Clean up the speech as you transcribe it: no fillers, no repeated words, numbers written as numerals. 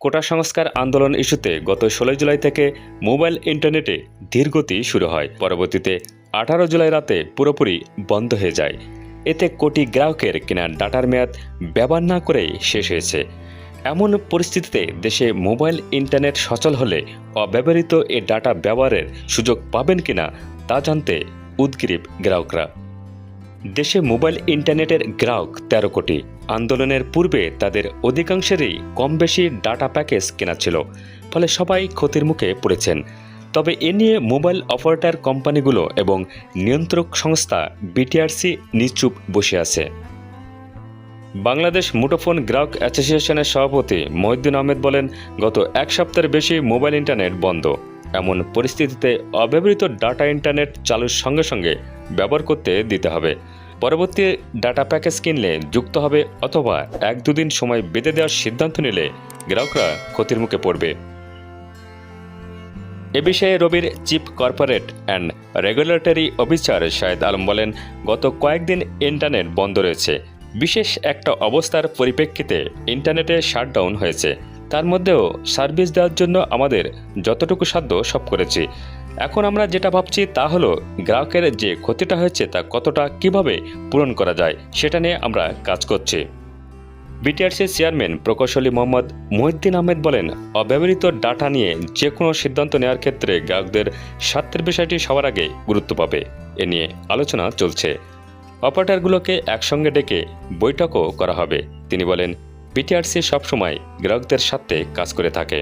কোটা সংস্কার আন্দোলন ইস্যুতে গত 16 জুলাই থেকে মোবাইল ইন্টারনেটে ধীরগতি শুরু হয়। পরবর্তীতে 18 জুলাই রাতে পুরোপুরি বন্ধ হয়ে যায়। এতে কোটি গ্রাহকের কেনা ডাটার মেয়াদ ব্যবহার না করেই শেষ হয়েছে। এমন পরিস্থিতিতে দেশে মোবাইল ইন্টারনেট সচল হলে অব্যবহৃত এ ডাটা ব্যবহারের সুযোগ পাবেন কিনা তা জানতে উদগ্রীব গ্রাহকরা। দেশে মোবাইল ইন্টারনেটের গ্রাহক 13 কোটি। আন্দোলনের পূর্বে তাদের অধিকাংশেরই কম বেশি ডাটা প্যাকেজ কেনা ছিল, ফলে সবাই ক্ষতির মুখে পড়েছেন। তবে এ নিয়ে মোবাইল অপারেটর কোম্পানিগুলো এবং নিয়ন্ত্রক সংস্থা বিটিআরসি নিশ্চুপ বসে আছে। বাংলাদেশ মুঠোফোন গ্রাহক অ্যাসোসিয়েশনের সভাপতি মহিউদ্দিন আহমেদ বলেন, গত এক সপ্তাহের বেশি মোবাইল ইন্টারনেট বন্ধ। এমন পরিস্থিতিতে অব্যবহৃত ডাটা ইন্টারনেট চালুর সঙ্গে সঙ্গে ব্যবহার করতে দিতে হবে। পরবর্তী ডাটা প্যাকেজ কিনলে যুক্ত হবে অথবা 1-2 দিন সময় বেঁধে দেওয়ার সিদ্ধান্ত নিলে গ্রাহকরা ক্ষতির মুখে পড়বে। এ বিষয়ে রবির chief corporate and regulatory officer Shahed Alam বলেন, গত কয়েকদিন ইন্টারনেট বন্ধ রয়েছে। বিশেষ একটা অবস্থার পরিপ্রেক্ষিতে ইন্টারনেটে শাটডাউন হয়েছে। তার মধ্যেও সার্ভিস দেওয়ার জন্য আমাদের যতটুকু সাধ্য সব করেছি। এখন আমরা যেটা ভাবছি তা হলো গ্রাহকের যে ক্ষতিটা হয়েছে তা কতটা কিভাবে পূরণ করা যায় সেটা নিয়ে আমরা কাজ করছি। বিটিআরসির চেয়ারম্যান প্রকৌশলী মোহাম্মদ মহিউদ্দিন আহমেদ বলেন, অব্যবহৃত ডাটা নিয়ে যে কোনো সিদ্ধান্ত নেওয়ার ক্ষেত্রে গ্রাহকদের স্বার্থের বিষয়টি সবার আগে গুরুত্ব পাবে। এ নিয়ে আলোচনা চলছে। অপারেটরগুলোকে একসঙ্গে ডেকে বৈঠকও করা হবে। তিনি বলেন, বিটিআরসি সবসময় গ্রাহকদের স্বার্থে কাজ করে থাকে।